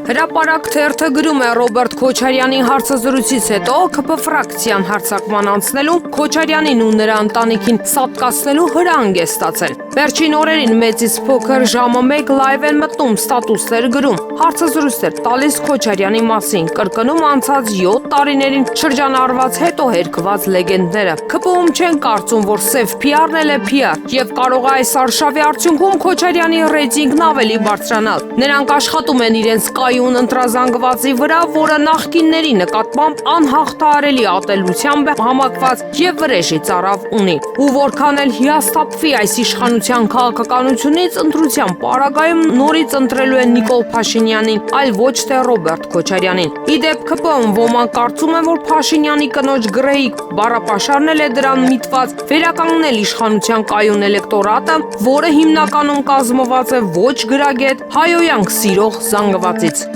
Հրապարակ թերթը գրում է Ռոբերտ Քոչարյանի հարցազրույցից հետո ԿՓ ֆրակցիան հարձակման անցնելու, Քոչարյանին ու նրա ընտանիքին սատկացնելու հրահանգ է ստացել։ Վերջին օրերին մեծից փոքր ժամը 1 լայվ են մտնում, ստատուսներ գրում, հարցազրույցներ տալիս Քոչարյանի մասին, կրկնում անցած 7 տարիներին շրջանառված հետո հերկված լեգենդները։ ԿՓ-ում չեն կարծում, որ սև PR-ն էլ է PR, եւ կարող է այս արշավի արդյունքում Քոչարյանի ռեյտինգն ավելի բարձրանալ։ Նրանք աշխատում են իրենց կայուն ընտրազանգվածի վրա, որը նախկինների նկատմամբ անհաղթահարելի ատելությամբ համակված եւ վրեժի ծարավ ունի։ Ու որքան էլ հիասթափվի այս իշխանության քաղաքականությունից, ընտրության պարագայում նորից ընտրելու են Նիկոլ Փաշինյանին, այլ ոչ թե Ռոբերտ Քոչարյանին։ Իդեպ ԿՊ-ում ոմանք կարծում են, որ Փաշինյանի կնոջ Գրեյիկ բառապաշարն էլ է դրան միտված վերականգնել իշխանության կայուն էլեկտորատը, որը հիմնականում կազմված է ոչ գրագետ, հայոյանք սիրող զանգվածից։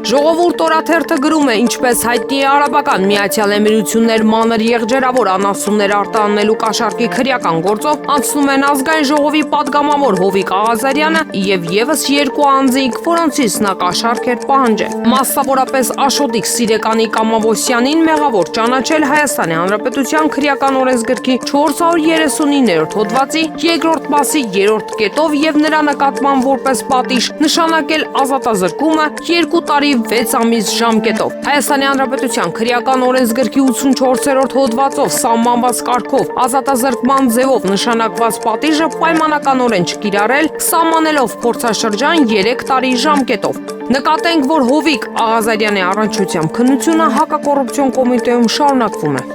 Ժողովուրդ օրաթերթը գրում է, ինչպես հայտնի է Արաբական Միացյալ Էմիրություններ մանր եղջերավոր անասուններ արտահանելու կաշառքի քրեական գործով անցնում են ազգային ժողովի падգամավոր Հովիկ Աղազարյանը եւ եւս 2 անձինք, որոնցից նա կաշառք էր պահանջել։ Մասսավորապես Աշոտիկ Սիրեկանի Կամավոսյանին մեղավոր ճանաչել Հայաստանի Հանրապետության քրեական օրենսգրքի 439-րդ հոդվածի 2-րդ մասի 3-րդ կետով եւ նրա նկատմամբ որպես պատիժ նշանակել ազատազրկումը 2 տարի 6 ամիս ժամկետով։ Հայաստանի Հանրապետության քրեական օրենսգրքի 84-րդ հոդվածով սահմանված կարգով ազատազրկման ձևով նշանակված պատիժը պայմանականորեն չկիրառել, սահմանելով փորձաշրջան 3 տարի ժամկետով։ Նկատենք, որ Հովիկ Աղազարյանի առնչությամբ քննությունը հակակոռուպցիոն կոմիտեում շարունակվում է։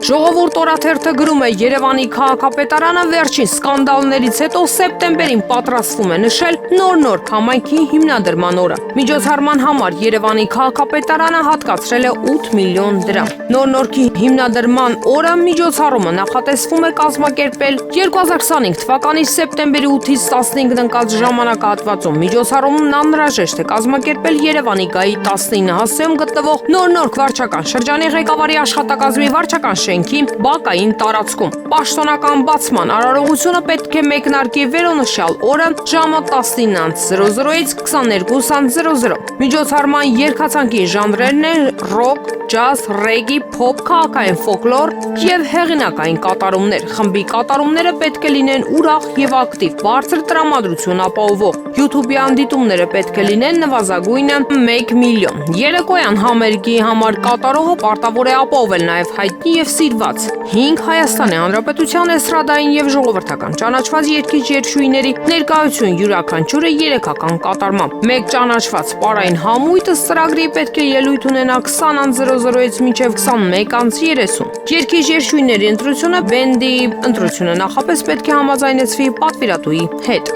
Ժողովուրդ օրաթերթը գրում է, Երևանի քաղաքապետարանը վերջին սկանդալներից հետո սեպտեմբերին պատրաստվում է նշել նոր համայնքի հիմնադրման օրը։ Միջոցառման համար Երևանի քաղաքապետարանը հատկացրել է 8 միլիոն դրամ։ Նորքի հիմնադրման օրը միջոցառումը նախատեսվում է կազմակերպել 2025 թվականի սեպտեմբերի 8-ից 15-ն ընկած ժամանակահատվածում։ Միջոցառումն անհրաժեշտ է կազմակերպել Երևանի գահի 19 հասցեում գտնվող նոր վարչական շրջանի ղեկավարի աշխատակազմի վարչական շենքի բակային տարածքում։ Պաշտոնական բացման արարողությունը պետք է մեկնարկի վերոնշյալ օրը ժամը 19:00-ից 22:00։ Միջոցառման երգացանկի ժանրերն են ռոք, ջազ, ռեգի, փոփ, քաղաքային ֆոլկլոր եւ հեղինակային կատարումներ։ Խմբի կատարումները պետք է լինեն ուրախ եւ ակտիվ, բարձր տրամադրություն ապահովող։ YouTube-յան դիտումները պետք է լինեն նվազագույնը 1 միլիոն։ Երեկոյան համերգի համար կատարողը պարտավոր է ապահովել նաեւ հայտնի եւ սիրված 5 Հայաստանի Հանրապետության էստրադային եւ ժողովրդական ճանաչված երգիչ-երգչուհիների ներկայություն յուրաքանչյուրը 3-ական կատարմամբ։ Մեկ ճանաչված պարային համույթը ծրագրի պետք է ելույթ ունենա 20:00-ից մինչև 21:30։ Երգիչ-երգչուհիների ընտրությունը բենդի ընտրությունը նախապես պետք է համաձայնեցվի պատվիրատուի հետ։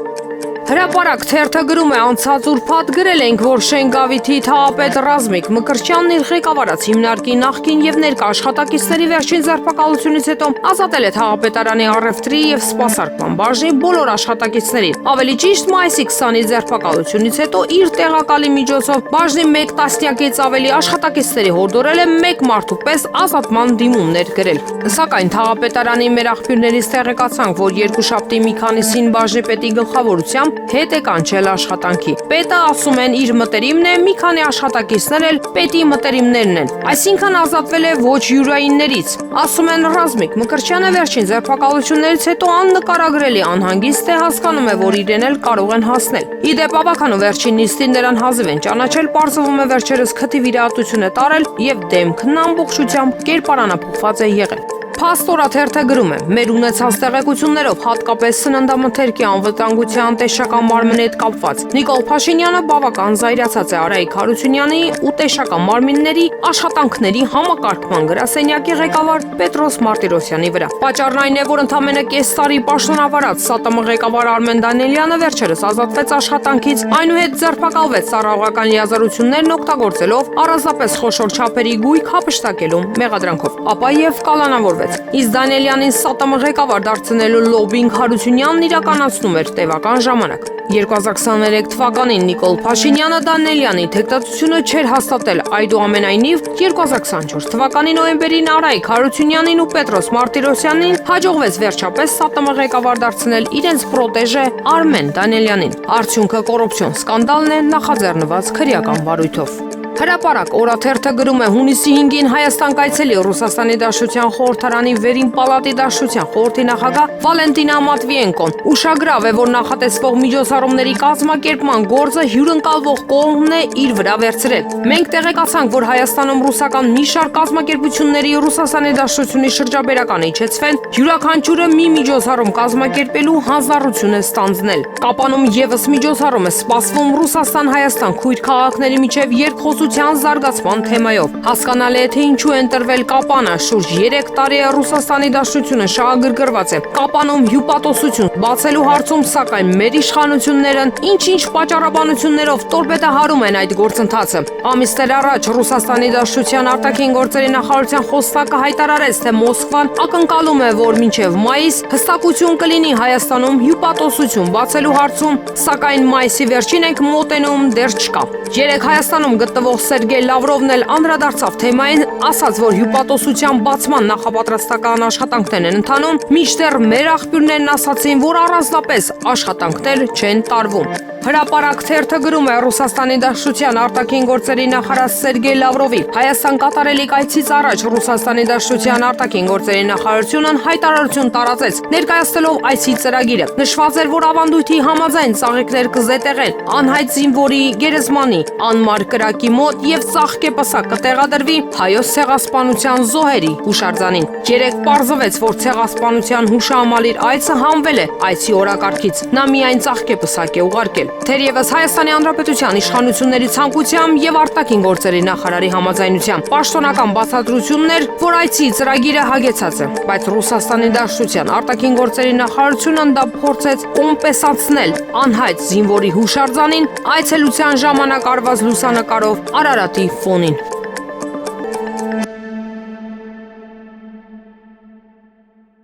Հրապարակ թերթը գրում է, անցած ուրբաթ գրել ենք, որ Շենգավիթի թաղապետ Ռազմիկ Մկրտչյանն իր ղեկավարած հիմնարկի նախկին եւ ներկա աշխատակիցների վերջին ձերբակալությունից հետո ազատել է թաղապետարանի առևտրի եւ սպասարկման բաժնի բոլոր աշխատակիցներին։ Ավելի ճիշտ, մայիսի 20-ի ձերբակալությունից հետո իր տեղակալի միջոցով բաժնի 1 տասնյակից ավելի աշխատակիցների հորդորել է 1 մարդու պես ազատման դիմումներ գրել։ Սակայն թաղապետարանի մեր աղբյուրներից տեղեկացանք, որ երկուշաբթի մի քանիսին բաժնի պետի գլխավորությամբ հետ է կանչել աշխատանքի։ Պետը ասում են իր մտերիմն է, մի քանի աշխատակիցներ էլ պետի մտերիմներն են, այսինքն ազատվել է ոչ յուրայիններից։ Ասում են Ռազմիկ Մկրտչյանը վերջին ձերբակալություններից հետո աննկարագրելի անհանգիստ է, հասկանում է, որ իրեն էլ կարող են հասնել։ Իդեպ ավականու վերջին նիստին նրան հազիվ են ճանաչել, պարզվում է վերջերս քթի վիրահատություն է տարել եւ դեմքն ամբողջությամբ կերպարանափոխված է եղել։ Փաստորաթերթը գրում է, մեր ունեցած տեղեկություններով հատկապես սննդամթերքի անվտանգության տեսչական մարմնի հետ կապված Նիկոլ Փաշինյանը բավական զայրացած է Արայիկ Հարությունյանի ու տեսչական մարմինների աշխատանքների համակարգման գրասենյակի ղեկավար Պետրոս Մարտիրոսյանի վրա։ Պատճառն այն է, որ ընդամենը կես տարի պաշտոնավարած ՍԱՏՄ ղեկավար Արմեն Դանիելյանը վերջերս ազատվեց աշխատանքից, այնուհետ ձերբակալվեց ծառայողական լիազորություններն օգտագործելով առանձնապես խոշոր չափերի գույք հափշտակելու մեղադրանքով, ապա եւ կալանավորվեց։ Իսկ Դանիելյանին ՍԱՏՄ ղեկավար դարձնելու լոբինգ Հարությունյանն իրականացնում էր տևական ժամանակ։ 2023 թվականին Նիկոլ Փաշինյանը Դանիելյանի թեկտածությունը չէր հաստատել, այդուամենայնիվ 2024 թվականի նոյեմբերին Արայիկ Հարությունյանին ու Պետրոս Մարտիրոսյանին հաջողվեց վերջապես ՍԱՏՄ ղեկավար դարձնել իրենց պրոտեժե Արմեն Դանիելյանին։ Արդյունքը կոռուպցիոն սկանդալն է նախաձեռնված քրեական վարույթով։ Հրապարակ օրաթերթը գրում է հունիսի 5-ին Հայաստան կայցելի Ռուսաստանի Դաշնության խորհրդարանի վերին պալատի Դաշնության խորհրդի նախագահ Վալենտինա Մատվիենկոն ուշագրավ է, որ նախատեսվող միջոցառումների կազմակերպման գործը հյուրընկալվող կողմն է իր վրա վերցրել։ Մենք տեղեկացանք, որ Հայաստանում ռուսական մի շարք կազմակերպությունների Ռուսաստանի Դաշնությունի շրջաբերական իջեցվեն, յուրաքանչյուրը մի միջոցառում կազմակերպելու հանձնառություն է ստանձնել։ Կապանում եւս միջոցառում է սպասվում Ռուսաստան-Հայաստան քույր քաղաքների միջև երկխոսության զարգացման թեմայով։ Հասկանալի է, թե ինչու է ընտրվել Կապանը, շուրջ 3 տարի է Ռուսաստանի Դաշնությունը շահագրգռված է Կապանում հյուպատոսություն բացելու հարցում, սակայն մեր իշխանություններն ինչ-ինչ պատճառաբանություններով տորպեդահարում են այդ գործընթացը։ Ամիսներ առաջ Ռուսաստանի Դաշնության արտաքին գործերի նախարարության խոսնակը հայտարարեց, թե Մոսկվան ակնկալում է, որ մինչև մայիս հստակություն կլինի Հայաստանում հյուպատոսություն բացելու հարցում, սակայն մայիսի վերջին ենք մոտենում, դեռ չկա։ Երեք Հայաստանում գտնվող Սերգեյ Լավրովն էլ անդրադարձավ թեմային, ասաց, որ հյուպատոսության բացման նախապատրաստական աշխատանքներ են ընթանում, մինչդեռ մեր աղբյուրներն ասացին, որ առանձնապես աշխատանքներ չեն տարվում։ Հրապարակ թերթը գրում է Ռուսաստանի Դաշնության արտաքին գործերի նախարար Սերգեյ Լավրովի Հայաստան կատարելիք այցից առաջ Ռուսաստանի Դաշնության արտաքին գործերի նախարարությունն հայտարարություն տարածեց, ներկայացնելով այցի ծրագիրը։ Նշված էր, որ ավանդույթի համաձայն ծաղիկներ կզետեղեն անհայտ զինվորի գերեզմանի անմար կրակի մոտ եւ ծաղկեպսակ կտեղադրվի հայոց ցեղասպանության զոհերի հուշարձանին։ Երեք պարզվեց, որ ցեղասպանության հուշահամալիր այցը հանվել է այցի օրակարգից։ Նա միայն ծաղկեպսակ է ուղարկել։ Թերևս Հայաստանի Հանրապետության իշխանությունների ցանկությամբ եւ արտաքին գործերի նախարարի համաձայնությամբ պաշտոնական բացատրություններ, որ այցի ծրագիրը հագեցած է, բայց Ռուսաստանի Դաշնության արտաքին գործերի նախարարությունն դա փորձեց կոմպենսացնել անհայտ զինվորի հուշարձանին այցելության ժամանակ արված լուսանկարով Արարատի ֆոնին։